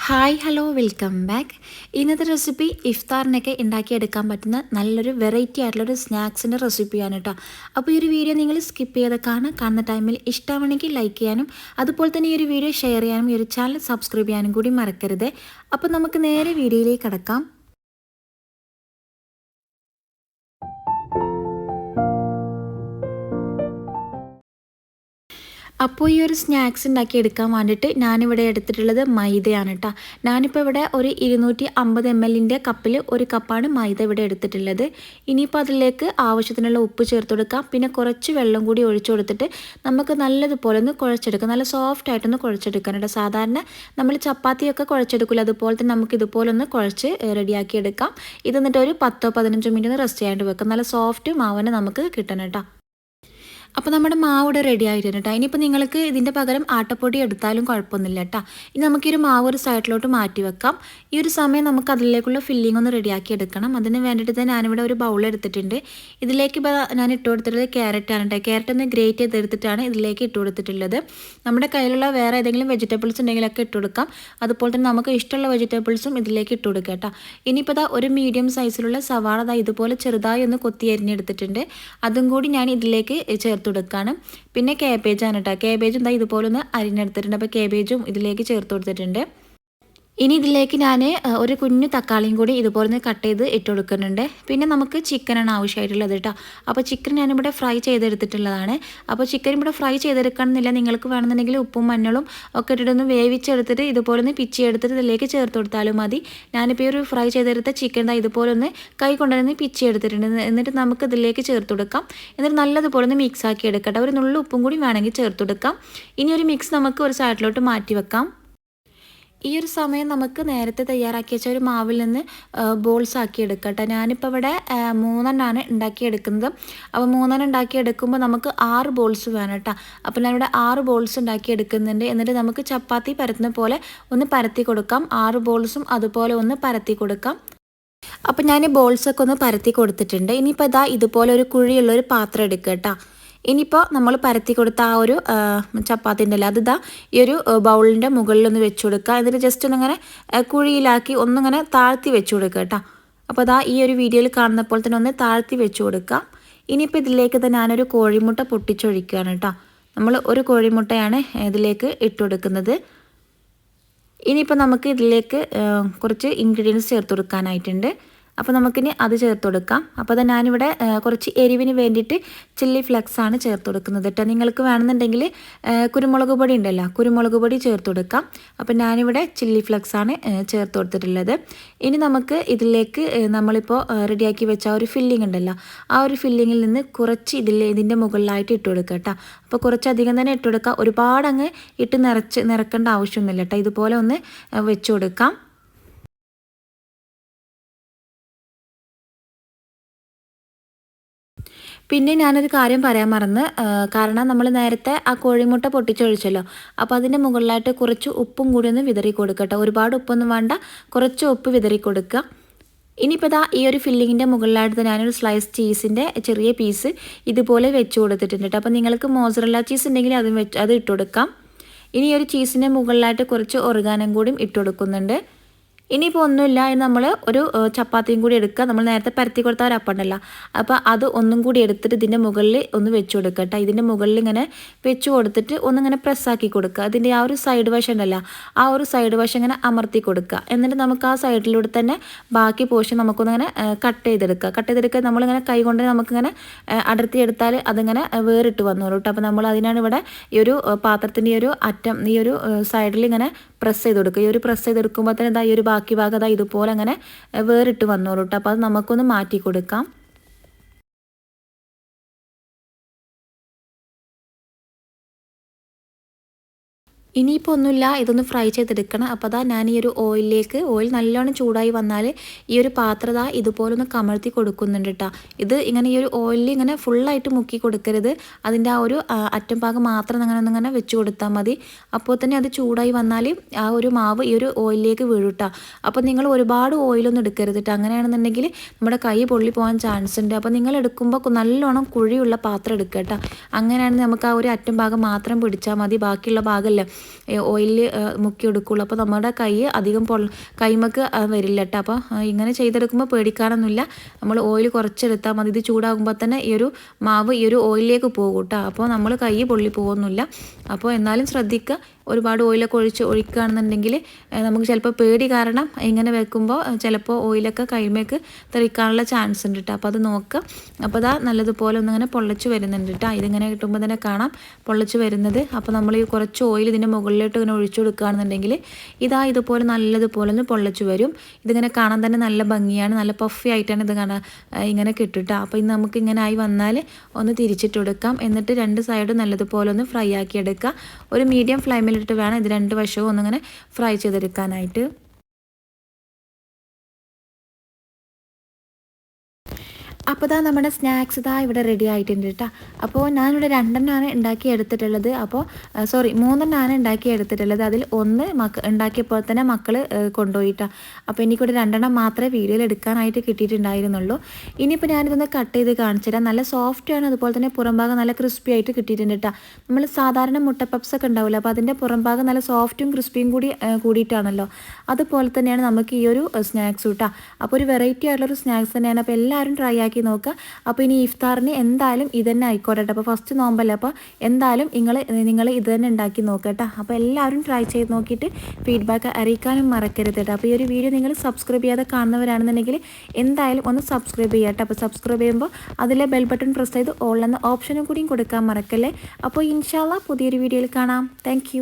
Hi hello welcome back. ഇന്നത്തെ recipe ഇഫ്താറിനൊക്കെ ഉണ്ടാക്കിയെടുക്കാൻ പറ്റുന്ന നല്ലൊരു വെറൈറ്റി ആയിട്ടുള്ളൊരു സ്നാക്സിൻ്റെ റെസിപ്പിയാണ് കേട്ടോ. അപ്പോൾ ഈ ഒരു വീഡിയോ നിങ്ങൾ സ്കിപ്പ് ചെയ്ത് കാണുന്ന ടൈമിൽ ഇഷ്ടമാണെങ്കിൽ ലൈക്ക് ചെയ്യാനും അതുപോലെ തന്നെ ഈ ഒരു വീഡിയോ ഷെയർ ചെയ്യാനും ഈ ഒരു ചാനൽ സബ്സ്ക്രൈബ് ചെയ്യാനും കൂടി മറക്കരുത്. അപ്പോൾ നമുക്ക് നേരെ വീഡിയോയിലേക്ക് കടക്കാം. അപ്പോൾ ഈ ഒരു സ്നാക്സ് ഉണ്ടാക്കി എടുക്കാൻ വേണ്ടിയിട്ട് ഞാനിവിടെ എടുത്തിട്ടുള്ളത് മൈദയാണ് കേട്ടോ. ഞാനിപ്പോൾ ഇവിടെ ഒരു 250 ml കപ്പിൽ ഒരു കപ്പാണ് മൈദ ഇവിടെ എടുത്തിട്ടുള്ളത്. ഇനിയിപ്പോൾ അതിലേക്ക് ആവശ്യത്തിനുള്ള ഉപ്പ് ചേർത്ത് കൊടുക്കാം. പിന്നെ കുറച്ച് വെള്ളം കൂടി ഒഴിച്ചു കൊടുത്തിട്ട് നമുക്ക് നല്ലതുപോലെ ഒന്ന് കുഴച്ചെടുക്കാം. നല്ല സോഫ്റ്റ് ആയിട്ടൊന്ന് കുഴച്ചെടുക്കാനുണ്ട്. സാധാരണ നമ്മൾ ചപ്പാത്തിയൊക്കെ കുഴച്ചെടുക്കില്ല, അതുപോലെ തന്നെ നമുക്ക് ഇതുപോലെ ഒന്ന് കുഴച്ച് റെഡിയാക്കി എടുക്കാം. ഇത് എന്നിട്ട് ഒരു 10-15 മിനിറ്റ് ഒന്ന് റെസ്റ്റ് ചെയ്യാണ്ട് വെക്കാം. നല്ല സോഫ്റ്റ് മാവനെ നമുക്ക് കിട്ടണം കേട്ടോ. അപ്പോൾ നമ്മുടെ മാവ് ഇവിടെ റെഡി ആയിട്ടുണ്ട് കേട്ടോ. ഇനിയിപ്പോൾ നിങ്ങൾക്ക് ഇതിൻ്റെ പകരം ആട്ടപ്പൊടി എടുത്താലും കുഴപ്പമൊന്നുമില്ല കേട്ടോ. ഇനി നമുക്കൊരു മാവ് ഒരു സൈഡിലോട്ട് മാറ്റി വെക്കാം. ഈ ഒരു സമയം നമുക്ക് അതിലേക്കുള്ള ഫില്ലിംഗ് ഒന്ന് റെഡിയാക്കി എടുക്കണം. അതിന് വേണ്ടിയിട്ട് തന്നെ ഞാനിവിടെ ഒരു ബൗൾ എടുത്തിട്ടുണ്ട്. ഇതിലേക്ക് ഞാൻ ഇട്ട് കൊടുത്തിട്ടുള്ളത് ക്യാരറ്റാണ് കേട്ടോ. ക്യാരറ്റ് ഒന്ന് ഗ്രേറ്റ് ചെയ്തെടുത്തിട്ടാണ് ഇതിലേക്ക് ഇട്ട് കൊടുത്തിട്ടുള്ളത്. നമ്മുടെ കയ്യിലുള്ള വേറെ ഏതെങ്കിലും വെജിറ്റബിൾസ് ഉണ്ടെങ്കിലൊക്കെ ഇട്ട് കൊടുക്കാം. അതുപോലെ തന്നെ നമുക്ക് ഇഷ്ടമുള്ള വെജിറ്റബിൾസും ഇതിലേക്ക് ഇട്ട് കൊടുക്കാം കേട്ടോ. ഇനിയിപ്പോൾ ഒരു മീഡിയം സൈസിലുള്ള സവാള ഇതുപോലെ ചെറുതായി ഒന്ന് കൊത്തി അരിഞ്ഞെടുത്തിട്ടുണ്ട്. അതും കൂടി ഞാൻ ഇതിലേക്ക് ചേർത്ത് കൊടുക്കുകയാണ്. പിന്നെ കാബേജാണ് കേട്ടോ. കാബേജും ഇതുപോലെ ഒന്ന് അരിഞ്ഞെടുത്തിട്ടുണ്ട്. അപ്പോൾ കാബേജും ഇതിലേക്ക് ചേർത്ത് കൊടുത്തിട്ടുണ്ട്. ഇനി ഇതിലേക്ക് ഞാൻ ഒരു കുഞ്ഞു തക്കാളിയും കൂടി ഇതുപോലെ ഒന്ന് കട്ട് ചെയ്ത് ഇട്ട് കൊടുക്കുന്നുണ്ട്. പിന്നെ നമുക്ക് ചിക്കനാണ് ആവശ്യമായിട്ടുള്ളത് കേട്ടോ. അപ്പോൾ ചിക്കൻ ഞാനിവിടെ ഫ്രൈ ചെയ്തെടുത്തിട്ടുള്ളതാണ്. അപ്പോൾ ചിക്കൻ ഇവിടെ ഫ്രൈ ചെയ്തെടുക്കണമെന്നില്ല, നിങ്ങൾക്ക് വേണമെന്നുണ്ടെങ്കിൽ ഉപ്പും മഞ്ഞളും ഒക്കെ ഇട്ടിട്ടൊന്ന് വേവിച്ചെടുത്തിട്ട് ഇതുപോലെ ഒന്ന് പിച്ചിയെടുത്തിട്ട് ഇതിലേക്ക് ചേർത്ത് കൊടുത്താലും മതി. ഞാനിപ്പോൾ ഈ ഒരു ഫ്രൈ ചെയ്തെടുത്ത ചിക്കൻ ഇതുപോലെ ഒന്ന് കൈ കൊണ്ടുവന്ന് പിച്ചിയെടുത്തിട്ടുണ്ട്. എന്നിട്ട് നമുക്ക് ഇതിലേക്ക് ചേർത്ത് കൊടുക്കാം. എന്നിട്ട് നല്ലതുപോലെ ഒന്ന് മിക്സ് ആക്കി എടുക്കട്ടെ. ഒരു നുള്ളു ഉപ്പും കൂടി വേണമെങ്കിൽ ചേർത്ത് കൊടുക്കാം. ഇനി ഒരു മിക്സ് നമുക്ക് ഒരു സൈഡിലോട്ട് മാറ്റി വെക്കാം. ഈ ഒരു സമയം നമുക്ക് നേരത്തെ തയ്യാറാക്കി വെച്ച ഒരു മാവിൽ നിന്ന് ബോൾസ് ആക്കി എടുക്കട്ടെ. ഞാനിപ്പോൾ ഇവിടെ 3 ഉണ്ടാക്കിയെടുക്കുന്നത്. അപ്പോൾ 3 ഉണ്ടാക്കിയെടുക്കുമ്പോൾ നമുക്ക് 6 ബോൾസ് വേണം കേട്ടോ. അപ്പോൾ ഞാനിവിടെ 6 ബോൾസ് ഉണ്ടാക്കിയെടുക്കുന്നുണ്ട്. എന്നിട്ട് നമുക്ക് ചപ്പാത്തി പരത്തുന്ന പോലെ ഒന്ന് പരത്തി കൊടുക്കാം. 6 ബോൾസും അതുപോലെ ഒന്ന് പരത്തി കൊടുക്കാം. അപ്പോൾ ഞാൻ ബോൾസൊക്കെ ഒന്ന് പരത്തി കൊടുത്തിട്ടുണ്ട്. ഇനിയിപ്പോൾ ഇതുപോലെ ഒരു കുഴിയുള്ളൊരു പാത്രം എടുക്കുക കേട്ടോ. ഇനിയിപ്പോൾ നമ്മൾ പരത്തി കൊടുത്ത ആ ഒരു ചപ്പാത്തി ഉണ്ടല്ലോ, ഈ ഒരു ബൗളിൻ്റെ മുകളിലൊന്ന് വെച്ച് കൊടുക്കുക. എന്നിട്ട് ജസ്റ്റ് ഒന്നിങ്ങനെ കുഴിയിലാക്കി ഒന്നിങ്ങനെ താഴ്ത്തി വെച്ച് കൊടുക്കുക കേട്ടോ. അപ്പോൾ ഈ ഒരു വീഡിയോയിൽ കാണുന്നപ്പോൾ തന്നെ ഒന്ന് താഴ്ത്തി വെച്ച് കൊടുക്കാം. ഇനിയിപ്പോൾ ഇതിലേക്ക് തന്നെ ഞാനൊരു കോഴിമുട്ട പൊട്ടിച്ചൊഴിക്കുകയാണ് കേട്ടോ. നമ്മൾ ഒരു കോഴിമുട്ടയാണ് ഇതിലേക്ക് ഇട്ട് കൊടുക്കുന്നത്. ഇനിയിപ്പോൾ നമുക്ക് ഇതിലേക്ക് കുറച്ച് ഇൻഗ്രീഡിയൻസ് ചേർത്ത് കൊടുക്കാനായിട്ടുണ്ട്. അപ്പോൾ നമുക്കിനി അത് ചേർത്ത് കൊടുക്കാം. അപ്പോൾ ഞാനിവിടെ കുറച്ച് എരിവിന് വേണ്ടിയിട്ട് ചില്ലി ഫ്ലെക്സ് ആണ് ചേർത്ത് കൊടുക്കുന്നത് കേട്ടോ. നിങ്ങൾക്ക് വേണമെന്നുണ്ടെങ്കിൽ കുരുമുളക് പൊടി ഉണ്ടല്ലോ, കുരുമുളക് പൊടി ചേർത്ത് കൊടുക്കാം. അപ്പോൾ ഞാനിവിടെ ചില്ലി ഫ്ലെക്സ് ആണ് ചേർത്ത് കൊടുത്തിട്ടുള്ളത്. ഇനി നമുക്ക് ഇതിലേക്ക് നമ്മളിപ്പോൾ റെഡിയാക്കി വെച്ച ആ ഒരു ഫില്ലിംഗ് ഉണ്ടല്ലോ, ആ ഒരു ഫില്ലിങ്ങിൽ നിന്ന് കുറച്ച് ഇതിൻ്റെ മുകളിലായിട്ട് ഇട്ട് കൊടുക്കുക കേട്ടോ. അപ്പോൾ കുറച്ചധികം തന്നെ ഇട്ട് കൊടുക്കുക. ഒരുപാട് അങ്ങ് ഇട്ട് നിറക്കേണ്ട ആവശ്യമൊന്നുമില്ല കേട്ടോ. ഇതുപോലെ ഒന്ന് വെച്ച് കൊടുക്കാം. പിന്നെ ഞാനൊരു കാര്യം പറയാൻ മറന്ന്, കാരണം നമ്മൾ നേരത്തെ ആ കോഴിമുട്ട പൊട്ടിച്ചൊഴിച്ചല്ലോ, അപ്പോൾ അതിൻ്റെ മുകളിലായിട്ട് കുറച്ച് ഉപ്പും കൂടി ഒന്ന് വിതറി കൊടുക്കട്ടെ. ഒരുപാട് ഉപ്പൊന്നും വേണ്ട, കുറച്ച് ഉപ്പ് വിതറി കൊടുക്കുക. ഇനിയിപ്പോൾ ഈ ഒരു ഫില്ലിങ്ങിൻ്റെ മുകളിലായിട്ട് ഞാനൊരു സ്ലൈസ് ചീസിൻ്റെ ചെറിയ പീസ് ഇതുപോലെ വെച്ച് കൊടുത്തിട്ടുണ്ട്. അപ്പോൾ നിങ്ങൾക്ക് മോസറല്ല ചീസ് ഉണ്ടെങ്കിൽ അത് ഇട്ട് കൊടുക്കാം. ഇനി ഒരു ചീസിൻ്റെ മുകളിലായിട്ട് കുറച്ച് ഒറിഗാനം കൂടിയും ഇട്ട് കൊടുക്കുന്നുണ്ട്. ഇനിയിപ്പോൾ ഒന്നുമില്ല, നമ്മൾ ഒരു ചപ്പാത്തിയും കൂടി എടുക്കുക. നമ്മൾ നേരത്തെ പരത്തി കൊടുത്ത ഒരു അപ്പം ഉണ്ടല്ലോ, അപ്പോൾ അത് ഒന്നും കൂടി എടുത്തിട്ട് ഇതിൻ്റെ മുകളിൽ ഒന്ന് വെച്ച് കൊടുക്കുക കേട്ടോ. ഇതിൻ്റെ മുകളിൽ ഇങ്ങനെ വെച്ച് കൊടുത്തിട്ട് ഒന്നിങ്ങനെ പ്രസ്സാക്കി കൊടുക്കുക. അതിൻ്റെ ആ ഒരു സൈഡ് വശം ഉണ്ടല്ലോ, ആ ഒരു സൈഡ് വശം ഇങ്ങനെ അമർത്തി കൊടുക്കുക. എന്നിട്ട് നമുക്ക് ആ സൈഡിലൂടെ തന്നെ ബാക്കി പോർഷൻ നമുക്കൊന്നിങ്ങനെ കട്ട് ചെയ്തെടുക്കുക. നമ്മളിങ്ങനെ കൈ കൊണ്ട് നമുക്കിങ്ങനെ അടർത്തിയെടുത്താൽ അതിങ്ങനെ വേറിട്ട് വന്നോളൂ കേട്ടോ. അപ്പോൾ നമ്മൾ അതിനാണ് ഇവിടെ ഈ ഒരു പാത്രത്തിൻ്റെ ഈ ഒരു അറ്റം ഈ ഒരു സൈഡിൽ ഇങ്ങനെ പ്രസ് ചെയ്ത് കൊടുക്കുക. ഈ ഒരു പ്രസ് ചെയ്തെടുക്കുമ്പോൾ തന്നെ ഈ ഒരു ബാക്കി ഭാഗം ഇതുപോലെ അങ്ങനെ വേറിട്ട് വന്നോളൂ കേട്ടോ. അപ്പോൾ അത് നമുക്കൊന്ന് മാറ്റി കൊടുക്കാം. ഇനിയിപ്പോൾ ഒന്നുമില്ല, ഇതൊന്ന് ഫ്രൈ ചെയ്തെടുക്കണം. അപ്പോൾ ഞാൻ ഈ ഒരു ഓയിൽ നല്ലോണം ചൂടായി വന്നാൽ ഈ ഒരു പാത്രം ഇതുപോലെ ഒന്ന് കമഴ്ത്തി കൊടുക്കുന്നുണ്ട് കേട്ടോ. ഇത് ഇങ്ങനെ ഈ ഒരു ഓയിലിൽ ഇങ്ങനെ ഫുള്ളായിട്ട് മുക്കി കൊടുക്കരുത്. അതിൻ്റെ ആ ഒരു അറ്റം ഭാഗം മാത്രം ഒന്നിങ്ങനെ വെച്ച് കൊടുത്താൽ മതി. അപ്പോൾ തന്നെ അത് ചൂടായി വന്നാൽ ആ ഒരു മാവ് ഈ ഒരു ഓയിലിലേക്ക് വീഴും കേട്ടോ. അപ്പോൾ നിങ്ങൾ ഒരുപാട് ഓയിലൊന്നും എടുക്കരുത് കേട്ടോ. അങ്ങനെയാണെന്നുണ്ടെങ്കിൽ നമ്മുടെ കൈ പൊള്ളി പോകാൻ ചാൻസ് ഉണ്ട്. അപ്പോൾ നിങ്ങൾ എടുക്കുമ്പോൾ നല്ലോണം കുഴിയുള്ള പാത്രം എടുക്കുക കേട്ടോ. അങ്ങനെയാണെങ്കിൽ നമുക്ക് ആ ഒരു അറ്റം ഭാഗം മാത്രം പിടിച്ചാൽ മതി, ബാക്കിയുള്ള ഭാഗമല്ലേ ഓയിലിൽ മുക്കി എടുക്കുകയുള്ളൂ. അപ്പോൾ നമ്മുടെ കൈ അധികം കൈമക്ക് വരില്ല കേട്ടോ. അപ്പോൾ ഇങ്ങനെ ചെയ്തെടുക്കുമ്പോൾ പേടിക്കാനൊന്നുമില്ല. നമ്മൾ ഓയിൽ കുറച്ചെടുത്താൽ മതി. ഇത് ചൂടാകുമ്പോൾ തന്നെ ഈ ഒരു മാവ് ഈ ഒരു ഓയിലിലേക്ക് പോകും കേട്ടോ. അപ്പോൾ നമ്മൾ കൈ പൊള്ളി പോകുന്നില്ല. അപ്പോൾ എന്നാലും ശ്രദ്ധിക്കുക, ഒരുപാട് ഓയിലൊക്കെ ഒഴിക്കുകയാണെന്നുണ്ടെങ്കിൽ നമുക്ക് ചിലപ്പോൾ പേടി കാരണം ഇങ്ങനെ വെക്കുമ്പോൾ ചിലപ്പോൾ ഓയിലൊക്കെ കൈമേക്ക് തെറിക്കാനുള്ള ചാൻസ് ഉണ്ട് കേട്ടോ. അപ്പോൾ അത് നോക്കുക. അപ്പോൾ അതാ നല്ലതുപോലെ ഒന്നിങ്ങനെ പൊള്ളച്ച് വരുന്നുണ്ട് കേട്ടോ. ഇതിങ്ങനെ കിട്ടുമ്പോൾ തന്നെ കാണാം പൊള്ളച്ച് വരുന്നത്. അപ്പോൾ നമ്മൾ ഈ കുറച്ച് ഓയിൽ ഇതിൻ്റെ മുകളിലോട്ട് ഇങ്ങനെ ഒഴിച്ചു കൊടുക്കുകയാണെന്നുണ്ടെങ്കിൽ ഇതുപോലെ നല്ലതുപോലെ ഒന്ന് പൊള്ളച്ച് വരും. ഇതിങ്ങനെ കാണാൻ തന്നെ നല്ല ഭംഗിയാണ്, നല്ല പഫി ആയിട്ടാണ് ഇത് കാണാൻ ഇങ്ങനെ കിട്ടുക. അപ്പോൾ ഇത് നമുക്ക് ഇങ്ങനെ ആയി വന്നാൽ ഒന്ന് തിരിച്ചിട്ട് കൊടുക്കാം. എന്നിട്ട് രണ്ട് സൈഡും നല്ലതുപോലെ ഒന്ന് ഫ്രൈ ആക്കി എടുക്കുക. ഒരു മീഡിയം ഫ്ലെയിമിലിട്ട് വേണം ഇത് രണ്ട് വശവും ഒന്നിങ്ങനെ ഫ്രൈ ചെയ്തെടുക്കാനായിട്ട്. അപ്പോൾ ഇതാ നമ്മുടെ സ്നാക്സ് ഇതാ ഇവിടെ റെഡി ആയിട്ടുണ്ട് കേട്ടോ. അപ്പോൾ ഞാനിവിടെ 2 ഉണ്ടാക്കി എടുത്തിട്ടുള്ളത്. അപ്പോൾ 3 ഉണ്ടാക്കി എടുത്തിട്ടുള്ളത്. അതിൽ 1 ഉണ്ടാക്കിയപ്പോൾ തന്നെ മക്കൾ കൊണ്ടുപോയിട്ടാ. അപ്പോൾ എനിക്കിവിടെ 2 മാത്രമേ വീഡിയോയിൽ എടുക്കാനായിട്ട് കിട്ടിയിട്ടുണ്ടായിരുന്നുള്ളൂ. ഇനിയിപ്പോൾ ഞാനിതൊന്ന് കട്ട് ചെയ്ത് കാണിച്ചു തരാം. നല്ല സോഫ്റ്റാണ്, അതുപോലെ തന്നെ പുറംഭാഗം നല്ല ക്രിസ്പി ആയിട്ട് കിട്ടിയിട്ടുണ്ട് കേട്ടോ. നമ്മൾ സാധാരണ മുട്ട പപ്സ് ഒക്കെ ഉണ്ടാവില്ല, അപ്പോൾ അതിൻ്റെ പുറംഭാഗം നല്ല സോഫ്റ്റും ക്രിസ്പിയും കൂടിയിട്ടാണല്ലോ. അതുപോലെ തന്നെയാണ് നമുക്ക് ഈ ഒരു സ്നാക്സ് കേട്ടോ. അപ്പോൾ ഒരു വെറൈറ്റി ആയിട്ടുള്ളൊരു സ്നാക്സ് തന്നെയാണ്. അപ്പോൾ എല്ലാവരും ട്രൈ ആക്കി നോക്കുക. അപ്പോൾ ഇനി ഇഫ്താറിന് എന്തായാലും ഇത് തന്നെ ആയിക്കോട്ടെ. അപ്പോൾ ഫസ്റ്റ് നോമ്പല്ലേ, അപ്പോൾ എന്തായാലും നിങ്ങൾ ഇത് തന്നെ ഉണ്ടാക്കി നോക്കുക കേട്ടോ. അപ്പോൾ എല്ലാവരും ട്രൈ ചെയ്ത് നോക്കിയിട്ട് ഫീഡ്ബാക്ക് അറിയിക്കാനും മറക്കരുത് കേട്ടോ. അപ്പോൾ ഈ ഒരു വീഡിയോ നിങ്ങൾ സബ്സ്ക്രൈബ് ചെയ്യാതെ കാണുന്നവരാണെന്നുണ്ടെങ്കിൽ എന്തായാലും ഒന്ന് സബ്സ്ക്രൈബ് ചെയ്യുക കേട്ടോ. അപ്പോൾ സബ്സ്ക്രൈബ് ചെയ്യുമ്പോൾ അതിലെ ബെൽ ബട്ടൺ പ്രസ് ചെയ്ത് ഓൾ എന്ന ഓപ്ഷനും കൂടിയും കൊടുക്കാൻ മറക്കല്ലേ. അപ്പോൾ ഇൻഷാ അല്ലാഹ് പുതിയൊരു വീഡിയോയിൽ കാണാം. താങ്ക്